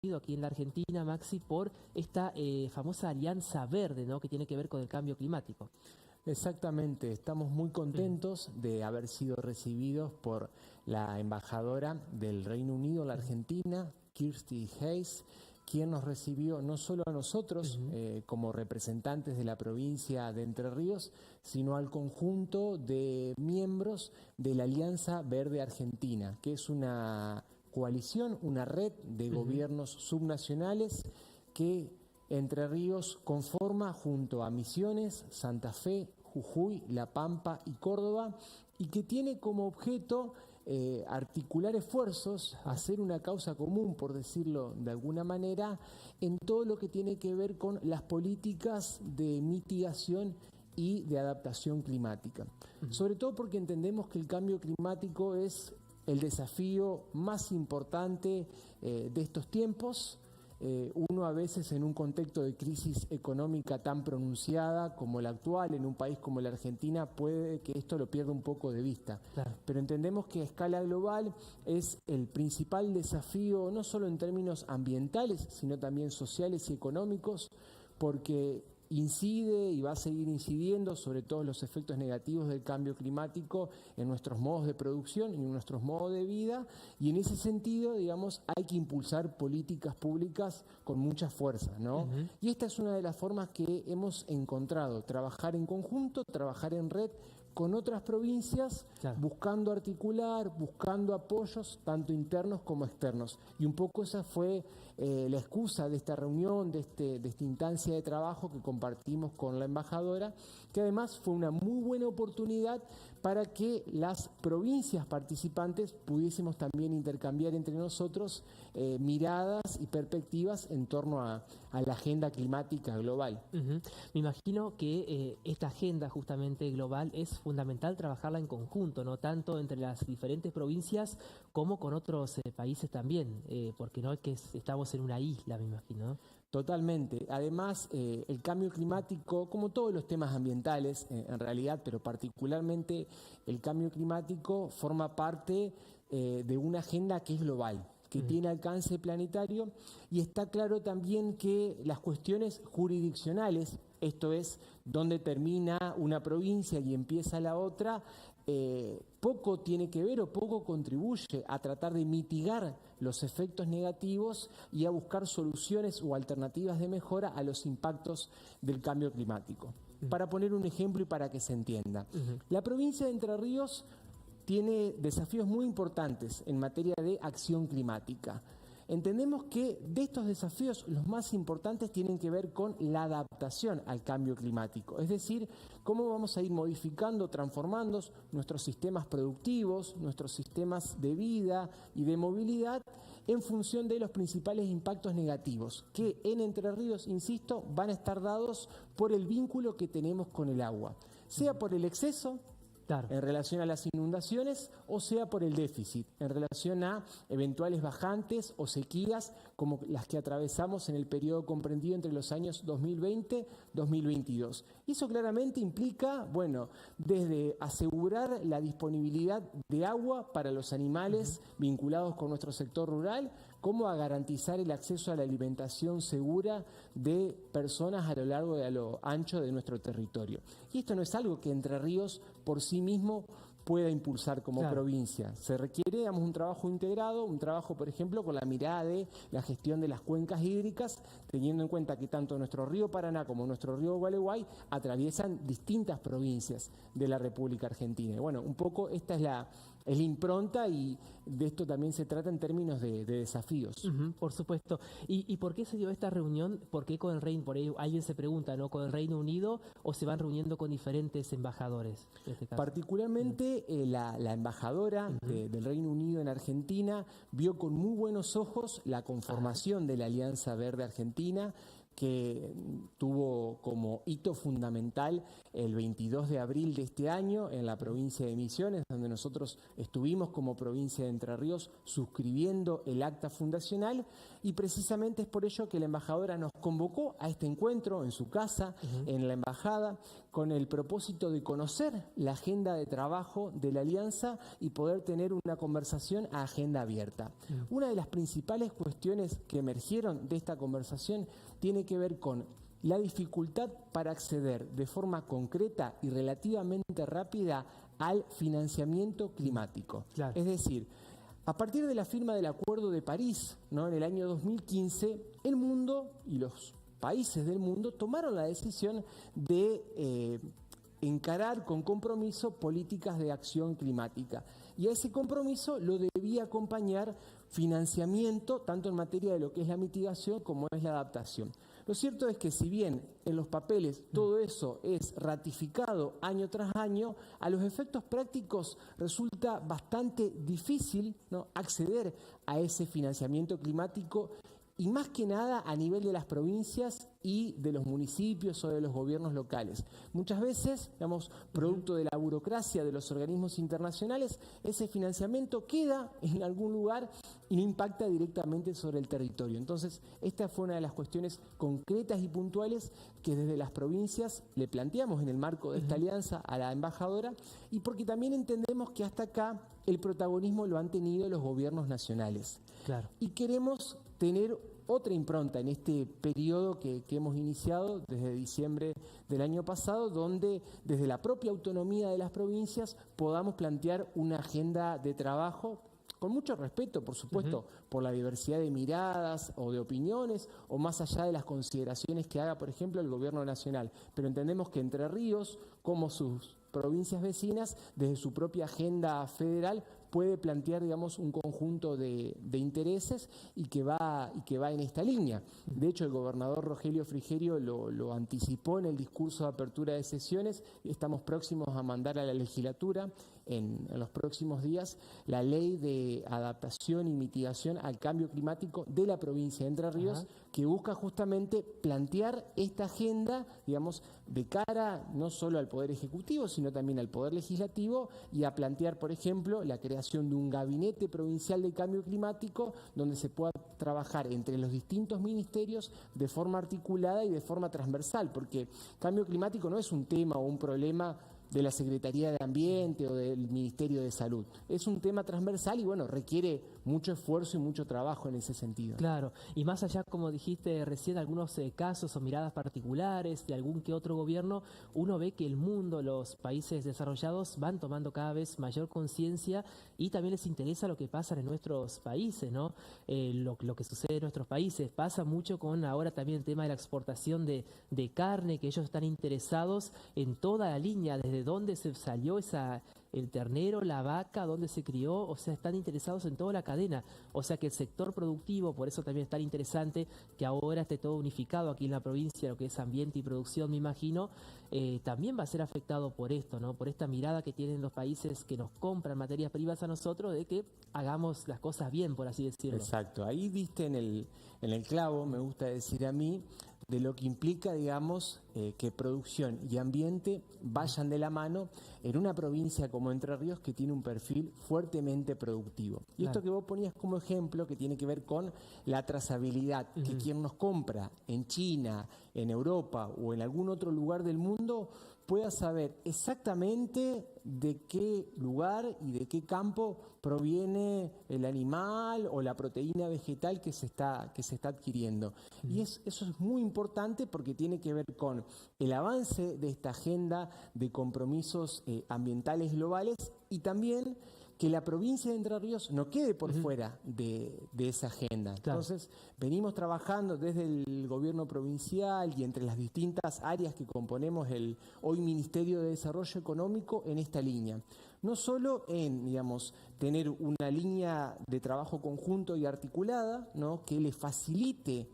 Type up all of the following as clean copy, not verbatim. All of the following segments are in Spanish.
Unido aquí en la Argentina, Maxi, por esta famosa Alianza Verde, ¿no?, que tiene que ver con el cambio climático. Exactamente, estamos muy contentos de haber sido recibidos por la embajadora del Reino Unido en la Argentina, Kirsty Hayes, quien nos recibió no solo a nosotros como representantes de la provincia de Entre Ríos, sino al conjunto de miembros de la Alianza Verde Argentina, que es una coalición, una red de gobiernos subnacionales que Entre Ríos conforma junto a Misiones, Santa Fe, Jujuy, La Pampa y Córdoba, y que tiene como objeto articular esfuerzos, hacer una causa común, por decirlo de alguna manera, en todo lo que tiene que ver con las políticas de mitigación y de adaptación climática. Sobre todo porque entendemos que el cambio climático es el desafío más importante de estos tiempos. Uno a veces en un contexto de crisis económica tan pronunciada como el actual, en un país como la Argentina, puede que esto lo pierda un poco de vista. Claro. Pero entendemos que a escala global es el principal desafío, no solo en términos ambientales, sino también sociales y económicos, porque incide y va a seguir incidiendo sobre todos los efectos negativos del cambio climático en nuestros modos de producción, en nuestros modos de vida, y en ese sentido, digamos, hay que impulsar políticas públicas con mucha fuerza, ¿no? Y esta es una de las formas que hemos encontrado, trabajar en conjunto, trabajar en red con otras provincias, claro, buscando articular, buscando apoyos, tanto internos como externos. Y un poco esa fue la excusa de esta reunión, de esta instancia de trabajo que compartimos con la embajadora, que además fue una muy buena oportunidad para que las provincias participantes pudiésemos también intercambiar entre nosotros miradas y perspectivas en torno a la agenda climática global. Me imagino que esta agenda justamente global es fundamental trabajarla en conjunto, no tanto entre las diferentes provincias como con otros países también, porque no es que estamos en una isla, me imagino, ¿no? Totalmente. Además, el cambio climático, como todos los temas ambientales en realidad, pero particularmente el cambio climático forma parte de una agenda que es global, que tiene alcance planetario, y está claro también que las cuestiones jurisdiccionales, esto es, donde termina una provincia y empieza la otra, poco tiene que ver o poco contribuye a tratar de mitigar los efectos negativos y a buscar soluciones o alternativas de mejora a los impactos del cambio climático. Para poner un ejemplo y para que se entienda, la provincia de Entre Ríos tiene desafíos muy importantes en materia de acción climática. Entendemos que de estos desafíos los más importantes tienen que ver con la adaptación al cambio climático, es decir, cómo vamos a ir modificando, transformando nuestros sistemas productivos, nuestros sistemas de vida y de movilidad en función de los principales impactos negativos, que en Entre Ríos, insisto, van a estar dados por el vínculo que tenemos con el agua, sea por el exceso, claro, en relación a las inundaciones, o sea por el déficit, en relación a eventuales bajantes o sequías como las que atravesamos en el periodo comprendido entre los años 2020-2022. Y eso claramente implica, bueno, desde asegurar la disponibilidad de agua para los animales vinculados con nuestro sector rural, como a garantizar el acceso a la alimentación segura de personas a lo largo y a lo ancho de nuestro territorio. Y esto no es algo que Entre Ríos por sí mismo pueda impulsar como provincia. Se requiere, digamos, un trabajo integrado, un trabajo, por ejemplo, con la mirada de la gestión de las cuencas hídricas, teniendo en cuenta que tanto nuestro río Paraná como nuestro río Gualeguay atraviesan distintas provincias de la República Argentina. Y bueno, un poco esta es la impronta, y de esto también se trata en términos de desafíos. Por supuesto. ¿Y por qué se dio esta reunión? ¿Por qué con el Reino? Por ahí alguien se pregunta, ¿no? ¿Con el Reino Unido o se van reuniendo con diferentes embajadores? En este caso? Particularmente la embajadora del Reino Unido en Argentina vio con muy buenos ojos la conformación de la Alianza Verde Argentina, que tuvo como hito fundamental el 22 de abril de este año en la provincia de Misiones, donde nosotros estuvimos como provincia de Entre Ríos suscribiendo el acta fundacional, y precisamente es por ello que la embajadora nos convocó a este encuentro en su casa, en la embajada, con el propósito de conocer la agenda de trabajo de la Alianza y poder tener una conversación a agenda abierta. Una de las principales cuestiones que emergieron de esta conversación tiene que ver con la dificultad para acceder de forma concreta y relativamente rápida al financiamiento climático. Claro. Es decir, a partir de la firma del Acuerdo de París, ¿no?, en el año 2015, el mundo y los países del mundo tomaron la decisión de encarar con compromiso políticas de acción climática. Y a ese compromiso lo debía acompañar financiamiento, tanto en materia de lo que es la mitigación como es la adaptación. Lo cierto es que si bien en los papeles todo eso es ratificado año tras año, a los efectos prácticos resulta bastante difícil, ¿no?, acceder a ese financiamiento climático, y más que nada a nivel de las provincias y de los municipios o de los gobiernos locales. Muchas veces, digamos, producto de la burocracia de los organismos internacionales, ese financiamiento queda en algún lugar y no impacta directamente sobre el territorio. Entonces, esta fue una de las cuestiones concretas y puntuales que desde las provincias le planteamos en el marco de esta alianza a la embajadora, y porque también entendemos que hasta acá el protagonismo lo han tenido los gobiernos nacionales. Claro. Y queremos tener otra impronta en este periodo que hemos iniciado desde diciembre del año pasado, donde desde la propia autonomía de las provincias podamos plantear una agenda de trabajo con mucho respeto, por supuesto, por la diversidad de miradas o de opiniones, o más allá de las consideraciones que haga, por ejemplo, el gobierno nacional. Pero entendemos que Entre Ríos, como sus provincias vecinas, desde su propia agenda federal, puede plantear, digamos, un conjunto de intereses y que va en esta línea. De hecho, el gobernador Rogelio Frigerio lo anticipó en el discurso de apertura de sesiones, y estamos próximos a mandar a la legislatura en los próximos días la ley de adaptación y mitigación al cambio climático de la provincia de Entre Ríos, que busca justamente plantear esta agenda, digamos, de cara no solo al Poder Ejecutivo, sino también al Poder Legislativo, y a plantear, por ejemplo, la creación de un gabinete provincial de cambio climático donde se pueda trabajar entre los distintos ministerios de forma articulada y de forma transversal, porque cambio climático no es un tema o un problema de la Secretaría de Ambiente o del Ministerio de Salud. Es un tema transversal y, bueno, requiere mucho esfuerzo y mucho trabajo en ese sentido. Claro, y más allá, como dijiste recién, algunos casos o miradas particulares de algún que otro gobierno, uno ve que el mundo, los países desarrollados van tomando cada vez mayor conciencia, y también les interesa lo que pasa en nuestros países, ¿no? Lo que sucede en nuestros países. Pasa mucho con ahora también el tema de la exportación de carne, que ellos están interesados en toda la línea, desde dónde se salió el ternero, la vaca, dónde se crió, o sea, están interesados en toda la cadena. O sea que el sector productivo, por eso también es tan interesante que ahora esté todo unificado aquí en la provincia, lo que es ambiente y producción, me imagino, también va a ser afectado por esto, ¿no? Por esta mirada que tienen los países que nos compran materias primas a nosotros, de que hagamos las cosas bien, por así decirlo. Exacto, ahí diste en el clavo, me gusta decir a mí, de lo que implica, digamos, que producción y ambiente vayan de la mano en una provincia como Entre Ríos, que tiene un perfil fuertemente productivo. Y esto que vos ponías como ejemplo, que tiene que ver con la trazabilidad, que quien nos compra en China, en Europa o en algún otro lugar del mundo pueda saber exactamente de qué lugar y de qué campo proviene el animal o la proteína vegetal que se está adquiriendo. Y eso es muy importante porque tiene que ver con el avance de esta agenda de compromisos ambientales globales, y también que la provincia de Entre Ríos no quede por fuera de esa agenda. Claro. Entonces, venimos trabajando desde el gobierno provincial y entre las distintas áreas que componemos el hoy Ministerio de Desarrollo Económico en esta línea. No solo en, digamos, tener una línea de trabajo conjunto y articulada, ¿no?, que le facilite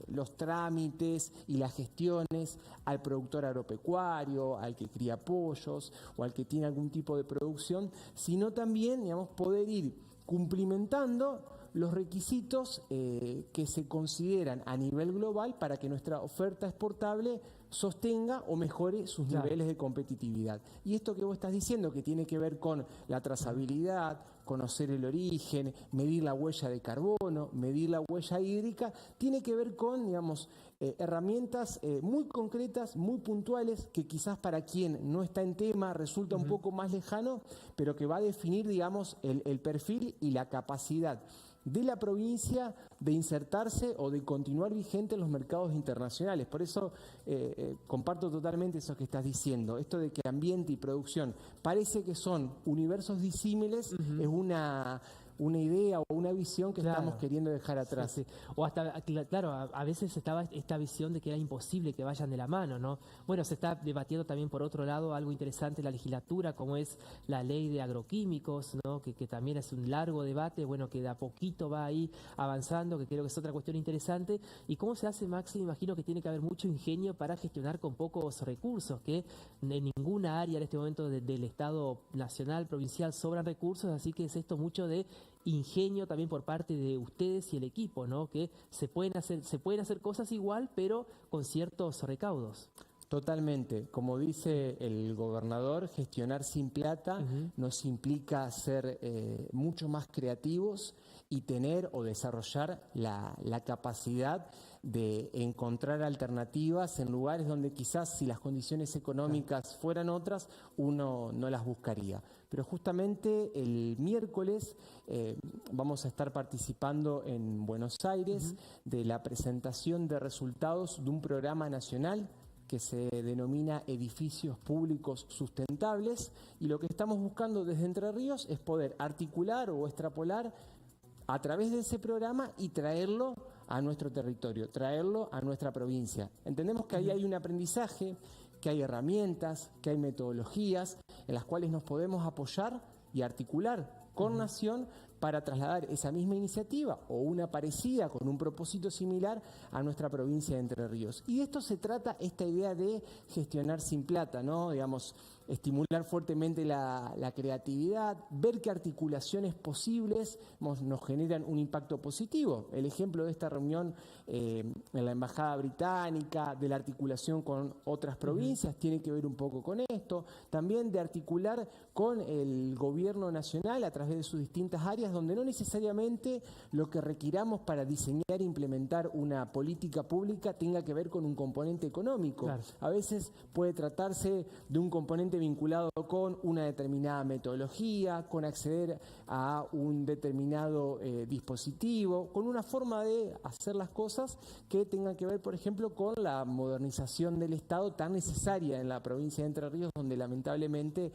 los trámites y las gestiones al productor agropecuario, al que cría pollos o al que tiene algún tipo de producción, sino también, digamos, poder ir cumplimentando los requisitos que se consideran a nivel global para que nuestra oferta exportable sostenga o mejore sus niveles de competitividad. Y esto que vos estás diciendo, que tiene que ver con la trazabilidad, conocer el origen, medir la huella de carbono, medir la huella hídrica, tiene que ver con, digamos, herramientas muy concretas, muy puntuales, que quizás para quien no está en tema resulta un poco más lejano, pero que va a definir, digamos, el perfil y la capacidad de la provincia de insertarse o de continuar vigente en los mercados internacionales. Por eso comparto totalmente eso que estás diciendo. Esto de que ambiente y producción parece que son universos disímiles, es una idea o una visión que estamos queriendo dejar atrás. Sí, sí. O hasta, claro, a veces estaba esta visión de que era imposible que vayan de la mano, ¿no? Bueno, se está debatiendo también por otro lado algo interesante en la legislatura, como es la ley de agroquímicos, ¿no? Que también es un largo debate, bueno, que de a poquito va ahí avanzando, que creo que es otra cuestión interesante. ¿Y cómo se hace, Maxi? Imagino que tiene que haber mucho ingenio para gestionar con pocos recursos, que en ninguna área en este momento del Estado nacional, provincial, sobran recursos, así que es esto mucho de ingenio también por parte de ustedes y el equipo, ¿no? Que se pueden hacer cosas igual, pero con ciertos recaudos. Totalmente. Como dice el gobernador, gestionar sin plata nos implica ser mucho más creativos y tener o desarrollar la capacidad de encontrar alternativas en lugares donde quizás si las condiciones económicas fueran otras, uno no las buscaría. Pero justamente el miércoles vamos a estar participando en Buenos Aires de la presentación de resultados de un programa nacional que se denomina Edificios Públicos Sustentables, y lo que estamos buscando desde Entre Ríos es poder articular o extrapolar a través de ese programa y traerlo a nuestro territorio, traerlo a nuestra provincia. Entendemos que ahí hay un aprendizaje, que hay herramientas, que hay metodologías en las cuales nos podemos apoyar y articular con Nación para trasladar esa misma iniciativa o una parecida con un propósito similar a nuestra provincia de Entre Ríos. Y de esto se trata esta idea de gestionar sin plata, ¿no? Digamos, estimular fuertemente la creatividad, ver qué articulaciones posibles nos generan un impacto positivo. El ejemplo de esta reunión en la Embajada Británica, de la articulación con otras provincias, tiene que ver un poco con esto. También de articular con el gobierno nacional a través de sus distintas áreas, donde no necesariamente lo que requiramos para diseñar e implementar una política pública tenga que ver con un componente económico. Claro. A veces puede tratarse de un componente vinculado con una determinada metodología, con acceder a un determinado dispositivo, con una forma de hacer las cosas que tengan que ver, por ejemplo, con la modernización del Estado tan necesaria en la provincia de Entre Ríos, donde lamentablemente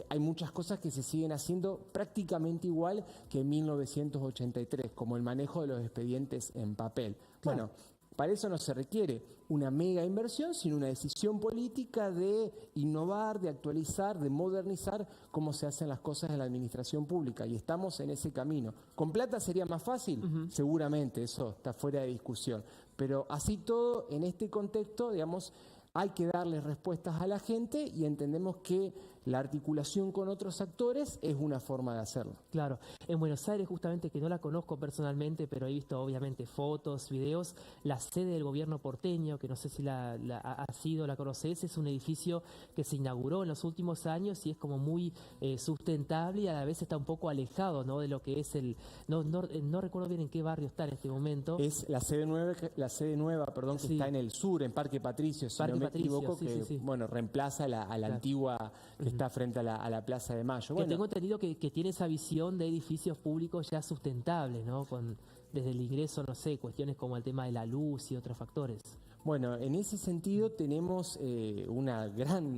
hay muchas cosas que se siguen haciendo prácticamente igual que en 1983, como el manejo de los expedientes en papel. Claro. Bueno, para eso no se requiere una mega inversión, sino una decisión política de innovar, de actualizar, de modernizar cómo se hacen las cosas en la administración pública, y estamos en ese camino. ¿Con plata sería más fácil? Seguramente, eso está fuera de discusión. Pero así todo, en este contexto, digamos, hay que darle respuestas a la gente y entendemos que la articulación con otros actores es una forma de hacerlo. Claro. En Buenos Aires, justamente, que no la conozco personalmente, pero he visto obviamente fotos, videos, la sede del gobierno porteño, que no sé si la conoces, es un edificio que se inauguró en los últimos años y es como muy sustentable y a la vez está un poco alejado, ¿no?, de lo que es el... No recuerdo bien en qué barrio está en este momento. Es la sede nueva, que sí, está en el sur, en Parque Patricio, si no me equivoco, sí, que bueno, reemplaza a la claro, antigua que está frente a la Plaza de Mayo. Bueno, tengo entendido que tiene esa visión de edificios públicos ya sustentables, ¿no? Desde el ingreso, no sé, cuestiones como el tema de la luz y otros factores. Bueno, en ese sentido tenemos una gran,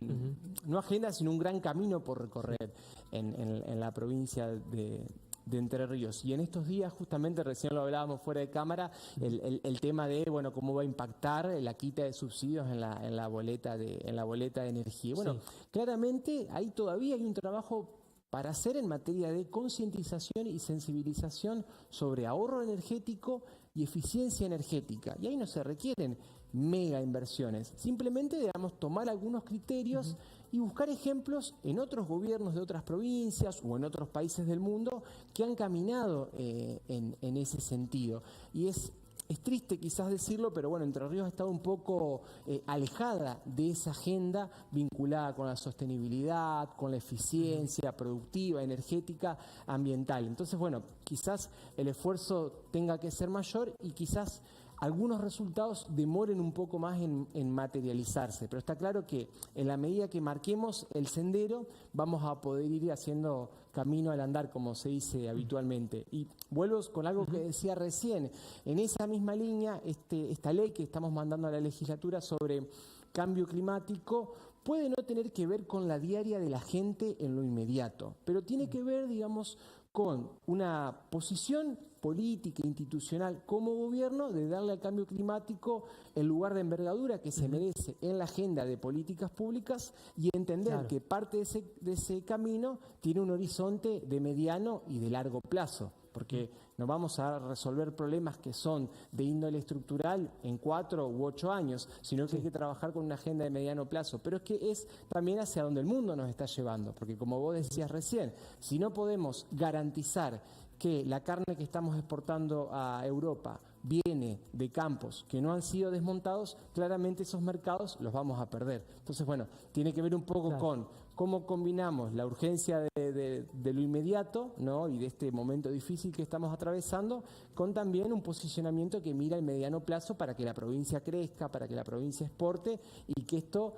no agenda, sino un gran camino por recorrer en la provincia de Entre Ríos. Y en estos días, justamente, recién lo hablábamos fuera de cámara, el tema de, bueno, cómo va a impactar la quita de subsidios en la boleta de energía. Bueno, sí, claramente ahí todavía hay un trabajo para hacer en materia de concientización y sensibilización sobre ahorro energético y eficiencia energética. Y ahí no se requieren mega inversiones, simplemente, digamos, tomar algunos criterios y buscar ejemplos en otros gobiernos de otras provincias o en otros países del mundo que han caminado en ese sentido. Y es Es triste quizás decirlo, pero bueno, Entre Ríos ha estado un poco alejada de esa agenda vinculada con la sostenibilidad, con la eficiencia productiva, energética, ambiental. Entonces, bueno, quizás el esfuerzo tenga que ser mayor y quizás algunos resultados demoren un poco más en materializarse, pero está claro que en la medida que marquemos el sendero vamos a poder ir haciendo camino al andar, como se dice habitualmente. Y vuelvo con algo que decía recién, en esa misma línea, esta ley que estamos mandando a la legislatura sobre cambio climático puede no tener que ver con la diaria de la gente en lo inmediato, pero tiene que ver, digamos, con una posición política e institucional como gobierno de darle al cambio climático el lugar de envergadura que se merece en la agenda de políticas públicas y entender que parte de ese camino tiene un horizonte de mediano y de largo plazo, porque no vamos a resolver problemas que son de índole estructural en 4 u 8 años, sino que hay que trabajar con una agenda de mediano plazo. Pero es que es también hacia donde el mundo nos está llevando, porque como vos decías recién, si no podemos garantizar que la carne que estamos exportando a Europa viene de campos que no han sido desmontados, claramente esos mercados los vamos a perder. Entonces, bueno, tiene que ver un poco con cómo combinamos la urgencia de lo inmediato, ¿no?, y de este momento difícil que estamos atravesando, con también un posicionamiento que mira el mediano plazo para que la provincia crezca, para que la provincia exporte y que esto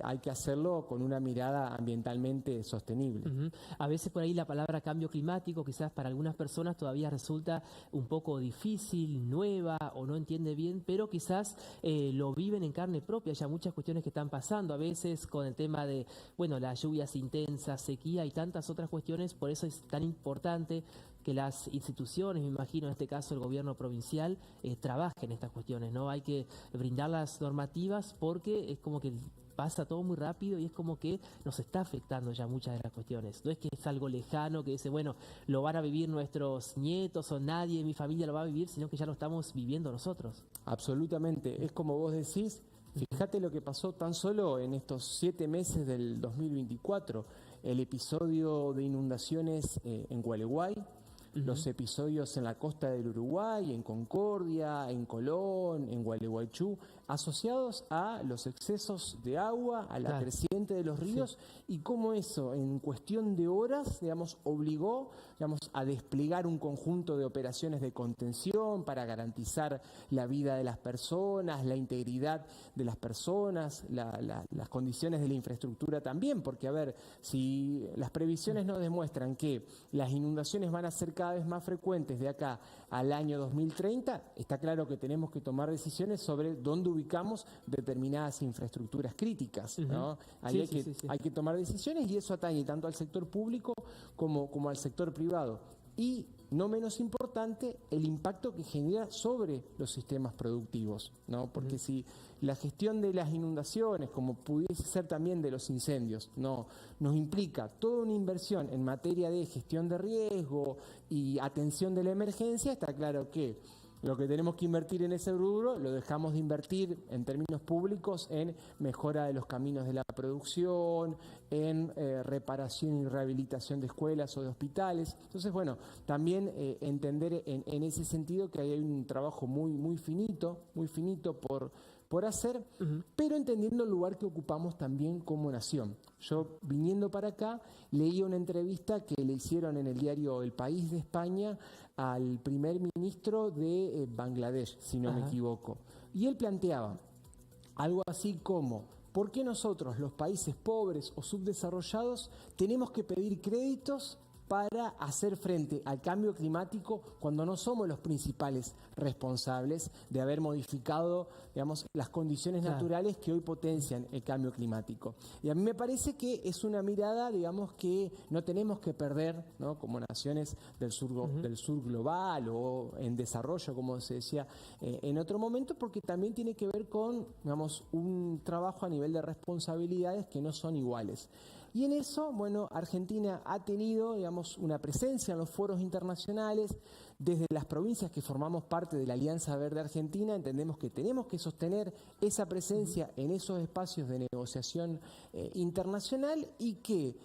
hay que hacerlo con una mirada ambientalmente sostenible. A veces por ahí la palabra cambio climático quizás para algunas personas todavía resulta un poco difícil, nueva o no entiende bien, pero quizás lo viven en carne propia. Ya muchas cuestiones que están pasando a veces con el tema de, bueno, las lluvias intensas, sequía y tantas otras cuestiones. Por eso es tan importante que las instituciones, me imagino en este caso el gobierno provincial, trabajen estas cuestiones, ¿no? Hay que brindar las normativas porque es como que pasa todo muy rápido y es como que nos está afectando ya muchas de las cuestiones. No es que es algo lejano que dice, bueno, lo van a vivir nuestros nietos o nadie de mi familia lo va a vivir, sino que ya lo estamos viviendo nosotros. Absolutamente, es como vos decís, fíjate lo que pasó tan solo en estos 7 meses del 2024, el episodio de inundaciones en Gualeguay, los episodios en la costa del Uruguay, en Concordia, en Colón, en Gualeguaychú, asociados a los excesos de agua, a la creciente de los ríos, y cómo eso en cuestión de horas, digamos, obligó, digamos, a desplegar un conjunto de operaciones de contención para garantizar la vida de las personas, la integridad de las personas, las condiciones de la infraestructura también, porque a ver, si las previsiones nos demuestran que las inundaciones van a ser cada vez más frecuentes de acá al año 2030, está claro que tenemos que tomar decisiones sobre dónde ubicamos determinadas infraestructuras críticas, ¿no? Ahí hay que tomar decisiones y eso atañe tanto al sector público como al sector privado. Y, no menos importante, el impacto que genera sobre los sistemas productivos, ¿no? Porque si la gestión de las inundaciones, como pudiese ser también de los incendios, no nos implica toda una inversión en materia de gestión de riesgo y atención de la emergencia, está claro que lo que tenemos que invertir en ese rubro lo dejamos de invertir en términos públicos en mejora de los caminos de la producción, en reparación y rehabilitación de escuelas o de hospitales. Entonces, bueno, también entender en ese sentido que hay un trabajo muy finito por hacer, pero entendiendo el lugar que ocupamos también como nación. Yo, viniendo para acá, leí una entrevista que le hicieron en el diario El País de España al primer ministro de Bangladesh, si no me equivoco. Y él planteaba algo así como, ¿por qué nosotros, los países pobres o subdesarrollados, tenemos que pedir créditos para hacer frente al cambio climático cuando no somos los principales responsables de haber modificado, digamos, las condiciones naturales que hoy potencian el cambio climático? Y a mí me parece que es una mirada, digamos, que no tenemos que perder, ¿no?, como naciones del sur global o en desarrollo, como se decía en otro momento, porque también tiene que ver con, digamos, un trabajo a nivel de responsabilidades que no son iguales. Y en eso, bueno, Argentina ha tenido, digamos, una presencia en los foros internacionales. Desde las provincias que formamos parte de la Alianza Verde Argentina, entendemos que tenemos que sostener esa presencia en esos espacios de negociación internacional y que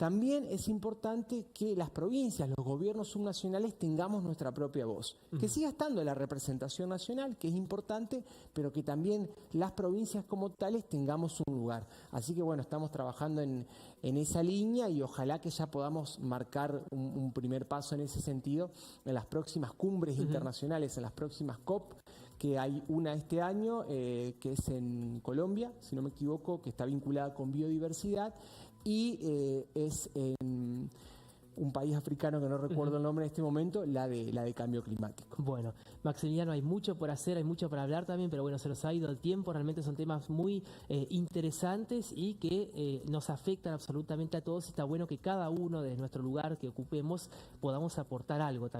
también es importante que las provincias, los gobiernos subnacionales tengamos nuestra propia voz. Que siga estando la representación nacional, que es importante, pero que también las provincias como tales tengamos un lugar. Así que bueno, estamos trabajando en esa línea y ojalá que ya podamos marcar un primer paso en ese sentido en las próximas cumbres internacionales, en las próximas COP, que hay una este año, que es en Colombia, si no me equivoco, que está vinculada con biodiversidad, y es en un país africano que no recuerdo el nombre en este momento, la de cambio climático. Bueno, Maximiliano, hay mucho por hacer, hay mucho para hablar también, pero bueno, se nos ha ido el tiempo, realmente son temas muy interesantes y que nos afectan absolutamente a todos, y está bueno que cada uno de nuestro lugar que ocupemos podamos aportar algo también.